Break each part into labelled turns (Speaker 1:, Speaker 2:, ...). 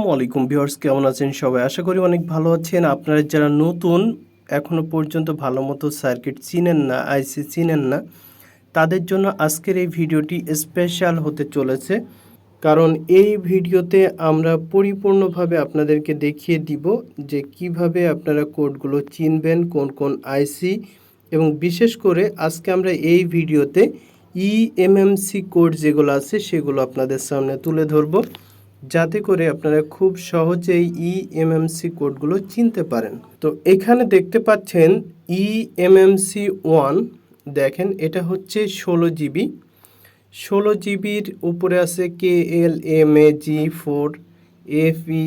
Speaker 1: আসসালামু আলাইকুম ভিউয়ার্স, কেমন আছেন সবাই? আশা করি অনেক ভালো আছেন। আপনারা যারা নতুন এখনো পর্যন্ত ভালো মতো সার্কিট চিনেন না, আইসি চিনেন না, তাদের জন্য আজকের এই ভিডিওটি স্পেশাল হতে চলেছে। কারণ এই ভিডিওতে আমরা পরিপূর্ণভাবে আপনাদেরকে দেখিয়ে দিব যে কিভাবে আপনারা কোডগুলো চিনবেন, কোন কোন আইসি, এবং বিশেষ করে আজকে আমরা এই ভিডিওতে ইএমএমসি কোড যেগুলো আছে সেগুলো আপনাদের সামনে তুলে ধরব, যাতে করে আপনারা খুব সহজেই ইএমএমসি কোডগুলো চিনতে পারেন। তো এখানে দেখতে পাচ্ছেন ইএমএমসি 1, দেখেন এটা হচ্ছে 16 জিবি। 16 জিবির উপরে আছে KLMAG4FE,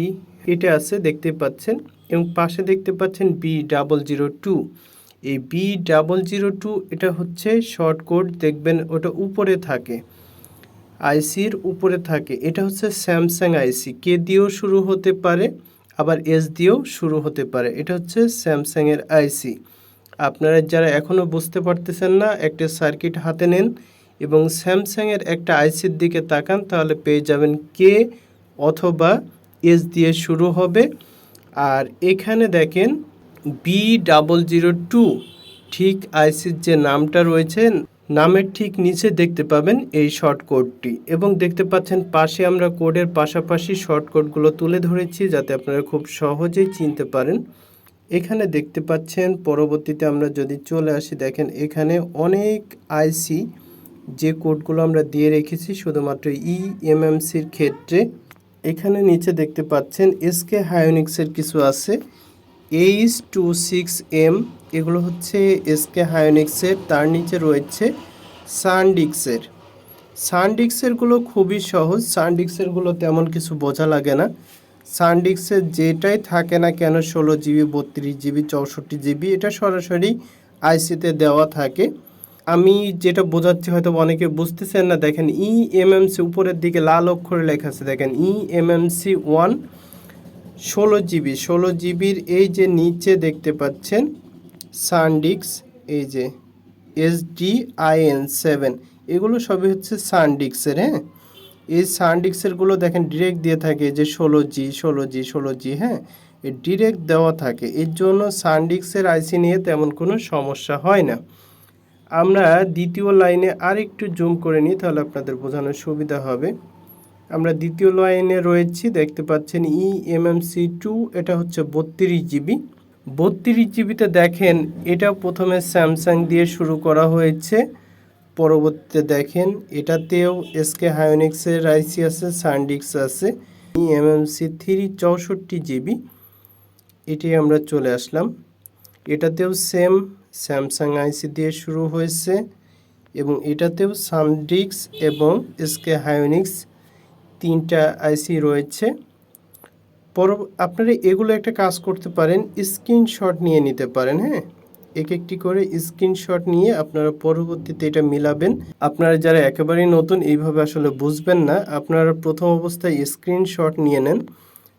Speaker 1: এটা আছে দেখতে পাচ্ছেন, এবং পাশে দেখতে পাচ্ছেন B002। এই B002 এটা হচ্ছে শর্ট কোড, দেখবেন ওটা উপরে থাকে, আইসির উপরে থাকে। এটা হচ্ছে স্যামসাং আইসি, কে দিয়েও শুরু হতে পারে, আবার এস দিয়েও শুরু হতে পারে। এটা হচ্ছে স্যামসাংয়ের আইসি। আপনারা যারা এখনও বুঝতে পারতেছেন না, একটা সার্কিট হাতে নেন এবং স্যামসাংয়ের একটা আইসির দিকে তাকান, তাহলে পেয়ে যাবেন কে অথবা এস দিয়ে শুরু হবে। আর এখানে দেখেন B002, ঠিক আইসির যে নামটা রয়েছে, নামের ঠিক নিচে দেখতে পাবেন এই শর্ট কোডটি, এবং দেখতে পাচ্ছেন পাশে আমরা কোডের পাশাপাশি শর্ট কোডগুলো তুলে ধরেছি যাতে আপনারা খুব সহজেই চিনতে পারেন। এখানে দেখতে পাচ্ছেন, পরবর্তীতে আমরা যদি চলে আসি, দেখেন এখানে অনেক আইসি যে কোডগুলো আমরা দিয়ে রেখেছি শুধুমাত্র ইএমএমসির ক্ষেত্রে। এখানে নিচে দেখতে পাচ্ছেন এসকে হায়োনিক্সের কিছু আছে, H26M, এগুলো হচ্ছে এসকে হায়োনিক্সের। তার নিচে রয়েছে সানডিস্কের। সানডিস্কেরগুলো খুবই সহজ, সানডিস্কেরগুলো তেমন কিছু বোঝা লাগে না। সানডিস্কের যেটাই থাকে না কেন, 16 জিবি, 32 জিবি, 64 জিবি, এটা সরাসরি আইসিতে দেওয়া থাকে। আমি যেটা বোঝাচ্ছি হয়তো অনেকে বুঝতেছেন না। দেখেন ইএমএমসি উপরের দিকে লাল অক্ষরে লেখা আছে, দেখেন ইএমএমসি 1 16 জিবি। 16 জিবির এই যে নিচে দেখতে পাচ্ছেন সানডিস্ক, এই যে SDIN7, এগুলো সবই হচ্ছে সানডিস্কের। হ্যাঁ, এই সানডিস্কেরগুলো দেখেন ডিরেক্ট দিয়ে থাকে যে 16G 16G 16G, হ্যাঁ, ডিরেক্ট দেওয়া থাকে। এর জন্য সানডিস্কের আইসি নিয়ে তেমন কোনো সমস্যা হয় না। আমরা দ্বিতীয় লাইনে আরেকটু জুম করে নিই, তাহলে আপনাদের বোঝানোর সুবিধা হবে। আমরা দ্বিতীয় লাইনে রয়েছি, দেখতে পাচ্ছেন ইএমএমসি 2, এটা হচ্ছে 32 জিবি। 32 জিবিতে দেখেন এটা প্রথমে স্যামসাং দিয়ে শুরু করা হয়েছে, পরবর্তীতে দেখেন এটাতেও এসকে হায়োনিক্সের আইসি আছে, সানডিস্ক আছে। ইএমএমসি 3 64 জিবি, এটি আমরা চলে আসলাম। এটাতেও সেম স্যামসাং আইসি দিয়ে শুরু হয়েছে, এবং এটাতেও সানডিস্ক এবং এসকে হায়োনিক্স তিনটা আইসি রয়েছে। আপনারা এগুলো একটা কাজ করতে পারেন, স্ক্রিনশট নিয়ে নিতে পারেন। হ্যাঁ, এক একটি করে স্ক্রিনশট নিয়ে আপনারা পরবর্তীতে এটা মিলাবেন। আপনারা যারা একেবারেই নতুন, এইভাবে আসলে বুঝবেন না, আপনারা প্রথম অবস্থায় স্ক্রিনশট নিয়ে নেন।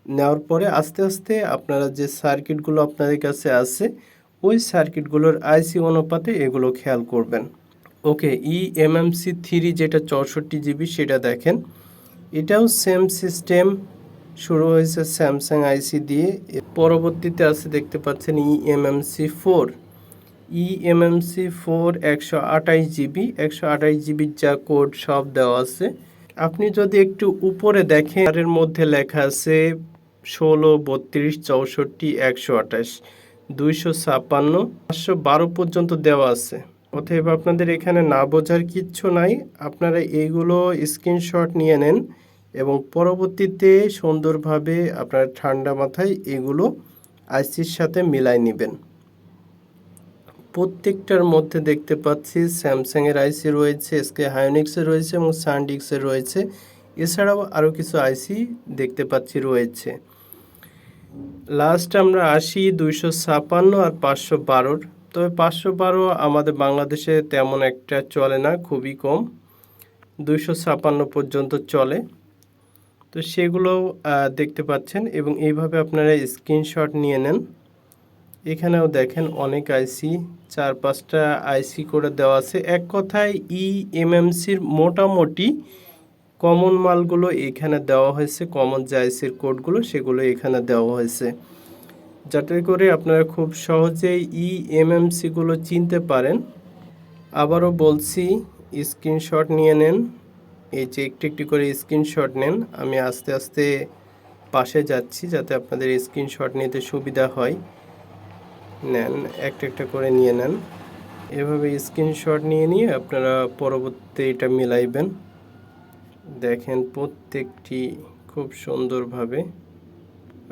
Speaker 1: নেওয়ার পরে আস্তে আস্তে আপনারা যে সার্কিটগুলো আপনাদের কাছে আছে, ওই সার্কিটগুলোর আইসি অনুপাতে এগুলো খেয়াল করবেন। ওকে, ইএমএমসি 3 যেটা 64 জিবি, সেটা দেখেন এটাও সেম সিস্টেম, শুরু হয়েছে স্যামসাং আইসি দিয়ে। পরবর্তীতে আছে দেখতে পাচ্ছেন ইএমএমসি 4। EMMC 4 128 GB. 128 জিবির যা কোড সব দেওয়া আছে। আপনি যদি একটু উপরে দেখেন, এর মধ্যে লেখা আছে 16, 32, 64, 128, 256, 512 পর্যন্ত দেওয়া আছে। অতএব আপনাদের এখানে না বোঝার কিচ্ছু নাই, আপনারা এইগুলো স্ক্রিনশট নিয়ে নেন এবং পরবর্তীতে সুন্দরভাবে আপনার ঠান্ডা মাথায় এগুলো আইসির সাথে মিলাই নেবেন। প্রত্যেকটার মধ্যে দেখতে পাচ্ছি স্যামসাংয়ের আইসি রয়েছে, এসকে হায়োনিক্সের রয়েছে এবং সানডিস্কের রয়েছে। এছাড়াও আরও কিছু আইসি দেখতে পাচ্ছি রয়েছে। লাস্ট আমরা আসি 256 আর 512। তবে 512 আমাদের বাংলাদেশে তেমন একটা চলে না, খুবই কম। 256 পর্যন্ত চলে। তো সেগুলোও দেখতে পাচ্ছেন, এবং এইভাবে আপনারা স্ক্রিনশট নিয়ে নেন। এখানেও দেখেন অনেক আইসি, 4-5টা আইসি করে দেওয়া আছে। এক কথায় ইএমএমসির মোটামুটি কমন মালগুলো এখানে দেওয়া হয়েছে, কমন যে আইসির কোডগুলো সেগুলো এখানে দেওয়া হয়েছে, যাতে করে আপনারা খুব সহজেই ইএমএমসিগুলো চিনতে পারেন। আবারও বলছি, স্ক্রিনশট নিয়ে নেন, এই যে একটু একটু করে স্ক্রিনশট নেন। আমি আস্তে আস্তে পাশে যাচ্ছি যাতে আপনাদের স্ক্রিনশট নিতে সুবিধা হয়। নেন, একটা একটা করে নিয়ে নেন। এভাবে স্ক্রিনশট নিয়ে আপনারা পরবর্তী এটা মিলাইবেন। দেখেন প্রত্যেকটি খুব সুন্দরভাবে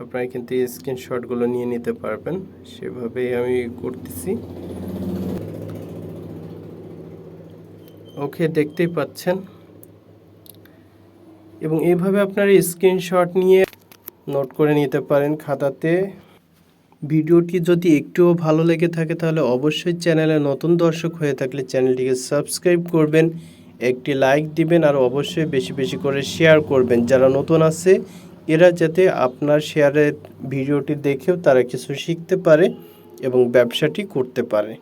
Speaker 1: আপনারা কিন্তু এই স্ক্রিনশটগুলো নিয়ে নিতে পারবেন, সেভাবেই আমি করতেছি। ওকে, দেখতেই পাচ্ছেন। এবং এইভাবে আপনারা স্ক্রিনশট নিয়ে নোট করে নিতে পারেন খাতাতে। ভিডিওটি যদি একটুও ভালো লেগে থাকে তাহলে অবশ্যই চ্যানেলে নতুন দর্শক হয়ে থাকলে চ্যানেলটিকে সাবস্ক্রাইব করবেন, একটি লাইক দিবেন, আর অবশ্যই বেশি বেশি করে শেয়ার করবেন। যারা নতুন আছে এরা যাতে আপনার শেয়ারের ভিডিওটি দেখেও তারা কিছু শিখতে পারে এবং ব্যবসাটি করতে পারে।